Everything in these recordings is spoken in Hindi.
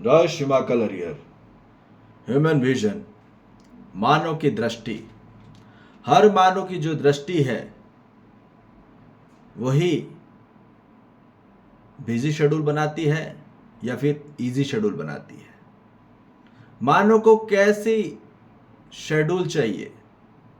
जय माँ कलरियर। ह्यूमन विजन, मानव की दृष्टि। हर मानव की जो दृष्टि है वही बिजी शेड्यूल बनाती है या फिर इजी शेड्यूल बनाती है। मानव को कैसी शेड्यूल चाहिए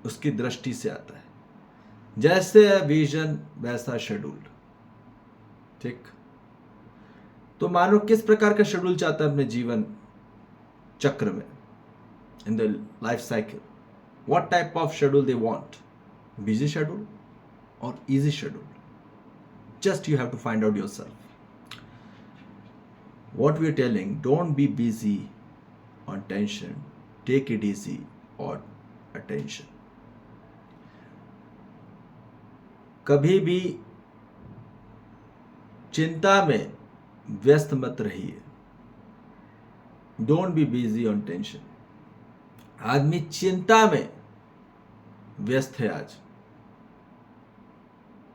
उसकी दृष्टि से आता है। जैसे विजन वैसा शेड्यूल। ठीक, तो मानव किस प्रकार का शेड्यूल चाहता है अपने जीवन चक्र में, in the life cycle? What type of schedule they want? Busy schedule और easy schedule? Just you have to find out yourself. What we are telling, don't be busy on tension. Take it easy on attention. कभी भी चिंता में व्यस्त मत रहिए. Don't be busy on tension. आदमी चिंता में व्यस्त है आज,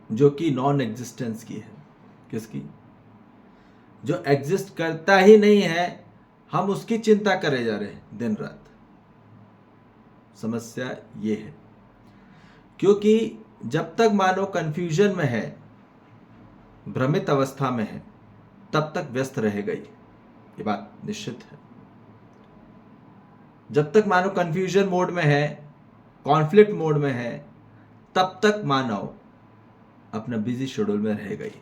जो कि नॉन एग्जिस्टेंस की है. किसकी? जो एग्जिस्ट करता ही नहीं है, हम उसकी चिंता करे जा रहे हैं दिन रात. समस्या ये है, क्योंकि जब तक मानव कंफ्यूजन में है, भ्रमित अवस्था में है, तब तक व्यस्त रहेगा ही. ये बात निश्चित है. जब तक मानव कंफ्यूजन मोड में है, कॉन्फ्लिक्ट मोड में है, तब तक मानव अपना बिजी शेड्यूल में रहेगा ही.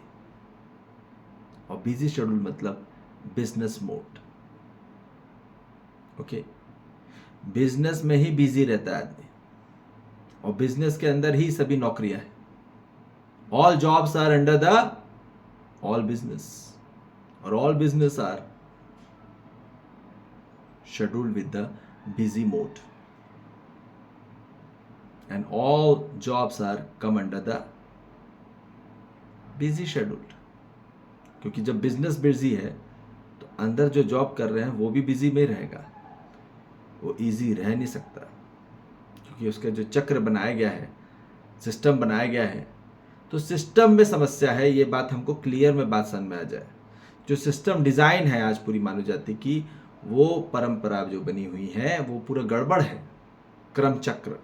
और बिजी शेड्यूल मतलब बिजनेस मोड. ओके, बिजनेस में ही बिजी रहता है आदमी, और बिजनेस के अंदर ही सभी नौकरियां हैं. All jobs are under the all business, और all business are scheduled with the busy mode, and all jobs are come under the busy scheduled. क्योंकि जब बिजनेस बिजी है तो अंदर जो जॉब कर रहे हैं वो भी बिजी में रहेगा, वो इजी रह नहीं सकता. क्योंकि उसका जो चक्र बनाया गया है, सिस्टम बनाया गया है, तो सिस्टम में समस्या है. ये बात हमको क्लियर में बात समझ में आ जाए. जो सिस्टम डिज़ाइन है आज पूरी मानव जाति की, वो परंपरा जो बनी हुई है वो पूरा गड़बड़ है. क्रम चक्र,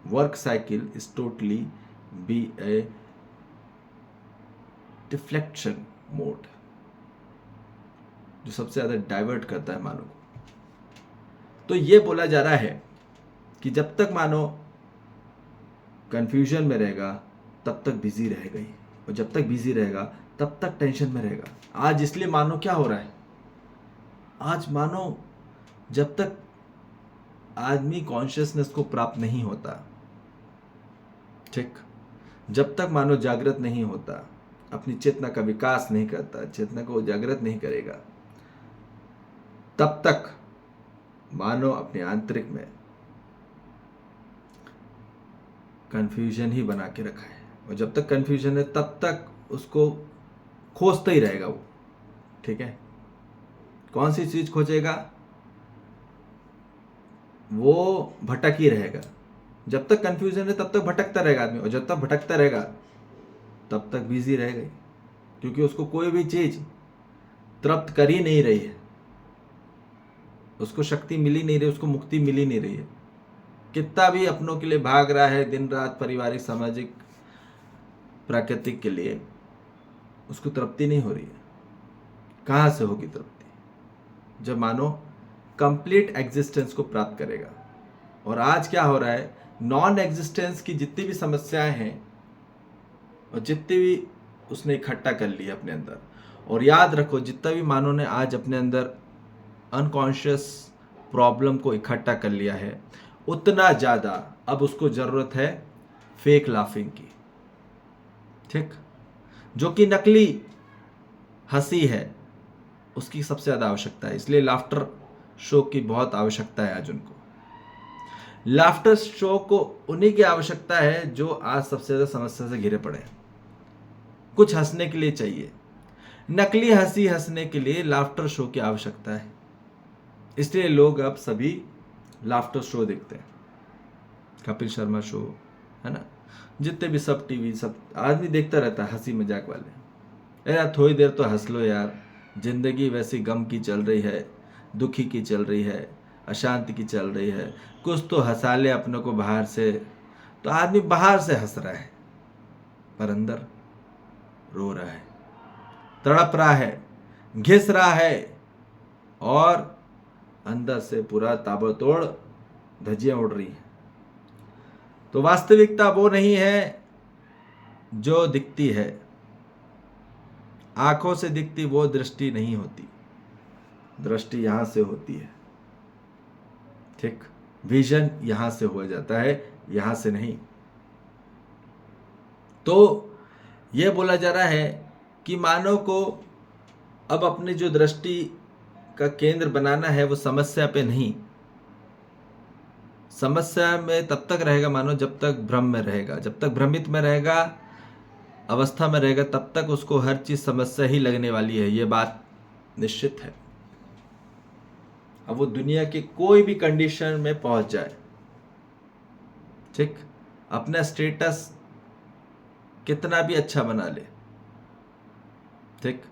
work cycle is totally B A deflection mode, जो सबसे ज़्यादा डाइवर्ट करता है मानव को. तो ये बोला जा रहा है कि जब तक मानव कंफ्यूजन में रहेगा तब तक बिजी रहेगा ही, और जब तक बिजी रहेगा तब तक टेंशन में रहेगा. आज इसलिए मानव क्या हो रहा है, आज मानव जब तक आदमी कॉन्शियसनेस को प्राप्त नहीं होता, ठीक, जब तक मानव जागृत नहीं होता, अपनी चेतना का विकास नहीं करता, चेतना को जागृत नहीं करेगा, तब तक मानव अपने आंतरिक में कंफ्यूजन ही बना के रखा है. और जब तक कंफ्यूजन है तब तक उसको खोजता ही रहेगा वो. ठीक है, कौन सी चीज खोजेगा? वो भटक ही रहेगा. जब तक कंफ्यूजन है तब तक भटकता रहेगा आदमी, और जब तक भटकता रहेगा तब तक बिजी रहेगा. क्योंकि उसको कोई भी चीज तृप्त कर ही नहीं रही है, उसको शक्ति मिली नहीं रही, उसको मुक्ति मिली नहीं रही है. कितना भी अपनों के लिए भाग रहा है दिन रात, पारिवारिक, सामाजिक, प्राकृतिक के लिए, उसको तृप्ति नहीं हो रही है. कहाँ से होगी तृप्ति? जब मानो कंप्लीट एग्जिस्टेंस को प्राप्त करेगा. और आज क्या हो रहा है, नॉन एग्जिस्टेंस की जितनी भी समस्याएं हैं और जितनी भी उसने इकट्ठा कर लिया अपने अंदर, और याद रखो जितना भी मानव ने आज अपने अंदर अनकॉन्शियस प्रॉब्लम को इकट्ठा कर लिया है, उतना ज़्यादा अब उसको ज़रूरत है फेक लाफिंग की. ठीक, जो कि नकली हंसी है, उसकी सबसे ज़्यादा आवश्यकता है. इसलिए लाफ्टर शो की बहुत आवश्यकता है आज उनको. लाफ्टर शो को उन्हीं की आवश्यकता है जो आज सबसे ज़्यादा समस्या से घिरे पड़े हैं. कुछ हंसने के लिए चाहिए, नकली हंसी हंसने के लिए लाफ्टर शो की आवश्यकता है. इसलिए लोग अब सभी लाफ्टर शो देखते हैं. कपिल शर्मा शो है ना, जितने भी सब टीवी, सब आदमी देखता रहता है हंसी मजाक वाले. यार थोड़ी देर तो हंस लो यार, जिंदगी वैसी गम की चल रही है, दुखी की चल रही है, अशांति की चल रही है, कुछ तो हंसा ले अपने को बाहर से। तो आदमी बाहर से हंस रहा है पर अंदर रो रहा है, तड़प रहा है, घिस रहा है और अंदर से पूरा ताबड़तोड़ धज्जियां उड़ रही हैं। तो वास्तविकता वो नहीं है जो दिखती है, आंखों से दिखती वो दृष्टि नहीं होती, दृष्टि यहां से होती है। ठीक, विजन यहां से हो जाता है, यहां से नहीं। तो यह बोला जा रहा है कि मानव को अब अपनी जो दृष्टि का केंद्र बनाना है वो समस्या पे नहीं, समस्या में तब तक रहेगा मानव जब तक भ्रम में रहेगा, जब तक भ्रमित में रहेगा, अवस्था में रहेगा, तब तक उसको हर चीज समस्या ही लगने वाली है, ये बात निश्चित है। अब वो दुनिया की कोई भी कंडीशन में पहुंच जाए, ठीक, अपना स्टेटस कितना भी अच्छा बना ले, ठीक,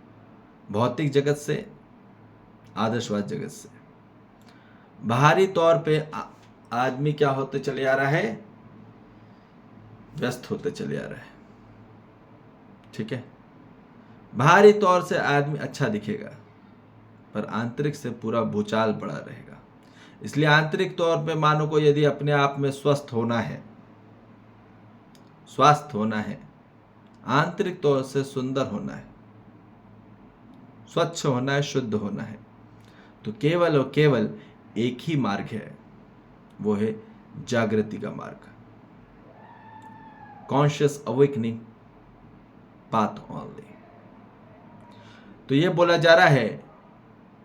भौतिक जगत से, आदर्शवाद जगत से, बाहरी तौर पे आदमी क्या होते चले आ रहा है, व्यस्त होते चले आ रहा है। ठीक है, बाहरी तौर से आदमी अच्छा दिखेगा पर आंतरिक से पूरा भूचाल पड़ा रहेगा। इसलिए आंतरिक तौर पे मानव को यदि अपने आप में स्वस्थ होना है, स्वास्थ्य होना है, आंतरिक तौर से सुंदर होना है, स्वच्छ होना है, शुद्ध होना है, तो केवल और केवल एक ही मार्ग है, वो है जागृति का मार्ग, कॉन्शियस अवेकनिंग पाथ ओनली। तो ये बोला जा रहा है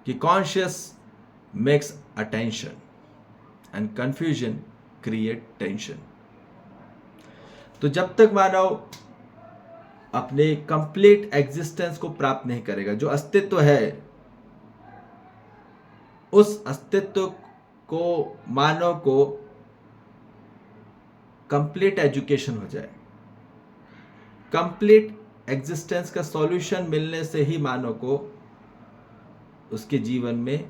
कि conscious makes attention and confusion create tension. तो जब तक मानव अपने कंप्लीट एग्जिस्टेंस को प्राप्त नहीं करेगा, जो अस्तित्व है, उस अस्तित्व को मानव को कंप्लीट एजुकेशन हो जाए, कंप्लीट एग्जिस्टेंस का सॉल्यूशन मिलने से ही मानव को उसके जीवन में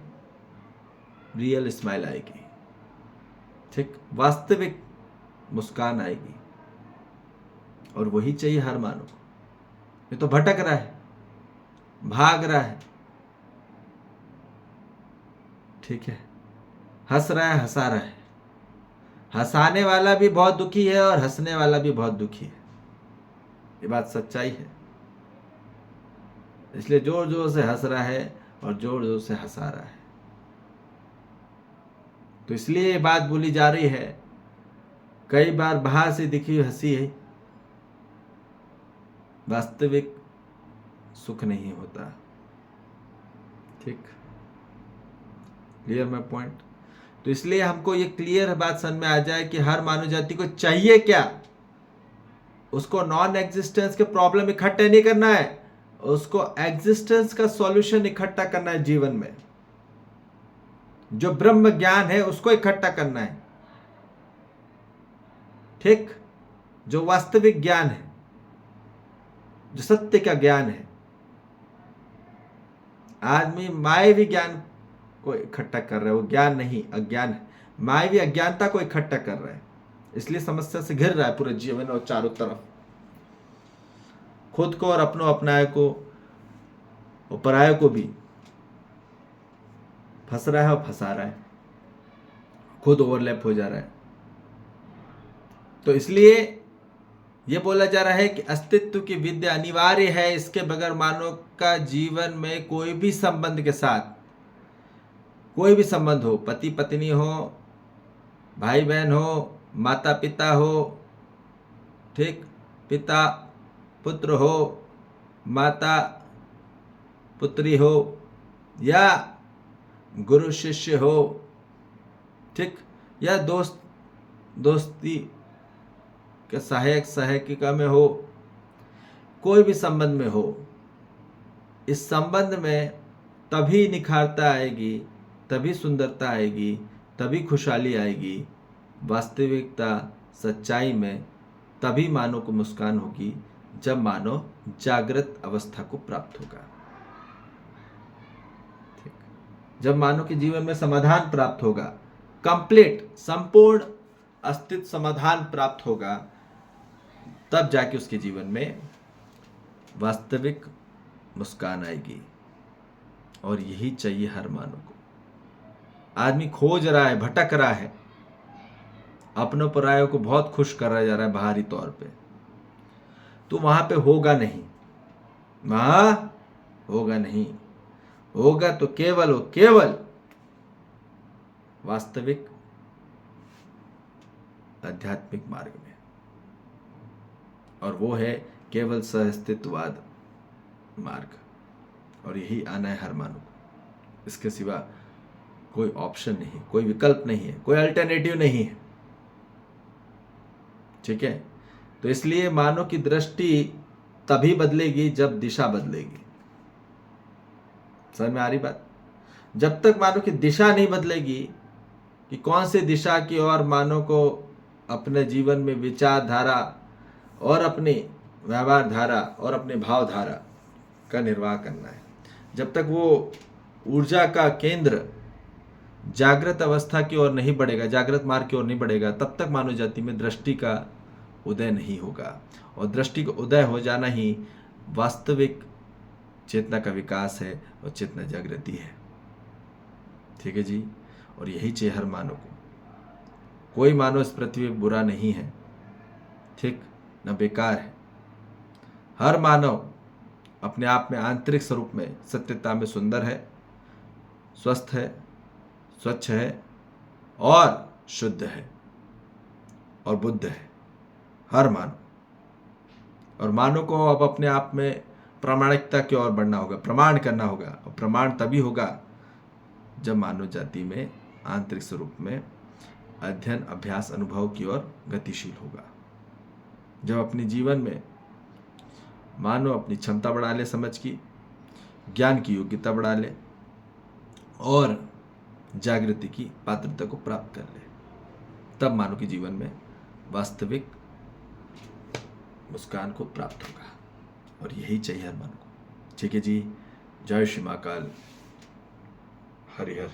रियल स्माइल आएगी, ठीक, वास्तविक मुस्कान आएगी। और वही चाहिए हर मानव को। ये तो भटक रहा है, भाग रहा है, ठीक है, हंस रहा है, हंसा रहा है, हंसाने वाला भी बहुत दुखी है और हंसने वाला भी बहुत दुखी है, ये बात सच्चाई है। इसलिए जोर जोर से हंस रहा है और जोर जोर से हंसा रहा है। तो इसलिए ये बात बोली जा रही है, कई बार बाहर से दिखी हंसी है, वास्तविक सुख नहीं होता। ठीक, क्लियर माय पॉइंट? तो इसलिए हमको ये क्लियर बात समझ में आ जाए कि हर मानव जाति को चाहिए क्या। उसको नॉन एग्जिस्टेंस के प्रॉब्लम इकट्ठे नहीं करना है, उसको एग्जिस्टेंस का सॉल्यूशन इकट्ठा करना है। जीवन में जो ब्रह्म ज्ञान है उसको इकट्ठा करना है, ठीक, जो वास्तविक ज्ञान है, जो सत्य का ज्ञान है। आदमी मायावी ज्ञान को इकट्ठा कर रहा है, वो ज्ञान नहीं, अज्ञान है। मायावी अज्ञानता को इकट्ठा कर रहा है, इसलिए समस्या से घिर रहा है पूरे जीवन और चारों तरफ। खुद को और अपनों अपनाए को और पराये को भी फंस रहा है और फंसा रहा है, खुद ओवरलैप हो जा रहा है। तो इसलिए यह बोला जा रहा है कि अस्तित्व की विद्या अनिवार्य है, इसके बगैर मानव का जीवन में कोई भी संबंध के साथ, कोई भी संबंध हो, पति पत्नी हो, भाई बहन हो, माता पिता हो, ठीक, पिता पुत्र हो, माता पुत्री हो, या गुरु शिष्य हो, ठीक, या दोस्ती के सहायक सहायिका में हो, कोई भी संबंध में हो, इस संबंध में तभी निखारता आएगी, तभी सुंदरता आएगी, तभी खुशहाली आएगी, वास्तविकता सच्चाई में तभी मानव को मुस्कान होगी, जब मानव जागृत अवस्था को प्राप्त होगा। जब मानव के जीवन में समाधान प्राप्त होगा, कंप्लीट संपूर्ण अस्तित्व समाधान प्राप्त होगा, तब जाके उसके जीवन में वास्तविक मुस्कान आएगी। और यही चाहिए हर मानव को। आदमी खोज रहा है, भटक रहा है, अपनों परायों को बहुत खुश करा जा रहा है बाहरी तौर पे, तो वहां पे होगा नहीं, वहां होगा नहीं। होगा तो केवल वास्तविक आध्यात्मिक मार्ग में, और वो है केवल सहअस्तित्ववाद मार्ग। और यही आना है हर मानव को। इसके सिवा कोई ऑप्शन नहीं, कोई विकल्प नहीं है, कोई अल्टरनेटिव नहीं है। ठीक है, तो इसलिए मानव की दृष्टि तभी बदलेगी जब दिशा बदलेगी। समझ में आ रही बात? जब तक मानव की दिशा नहीं बदलेगी कि कौन सी दिशा की ओर मानव को अपने जीवन में विचारधारा और अपनी व्यवहार धारा और अपने भावधारा का निर्वाह करना है, जब तक वो ऊर्जा का केंद्र जागृत अवस्था की ओर नहीं बढ़ेगा, जागृत मार्ग की ओर नहीं बढ़ेगा, तब तक मानव जाति में दृष्टि का उदय नहीं होगा। और दृष्टि का उदय हो जाना ही वास्तविक चेतना का विकास है और चेतना जागृति है। ठीक है जी, और यही चाहिए हर मानव को। कोई मानव इस पृथ्वी पर बुरा नहीं है, ठीक न बेकार है। हर मानव अपने आप में आंतरिक स्वरूप में सत्यता में सुंदर है, स्वस्थ है, स्वच्छ है और शुद्ध है और बुद्ध है, हर मानव। और मानव को अब अपने आप में प्रामाणिकता की ओर बढ़ना होगा, प्रमाण करना होगा। और प्रमाण तभी होगा जब मानव जाति में आंतरिक स्वरूप में अध्ययन, अभ्यास, अनुभव की ओर गतिशील होगा। जब अपने जीवन में मानव अपनी क्षमता बढ़ा ले, समझ की, ज्ञान की योग्यता बढ़ा ले और जागृति की पात्रता को प्राप्त कर ले, तब मानव के जीवन में वास्तविक मुस्कान को प्राप्त होगा। और यही चाहिए हर मानव को। ठीक है जी, जय श्री महाकाल, हरिहर।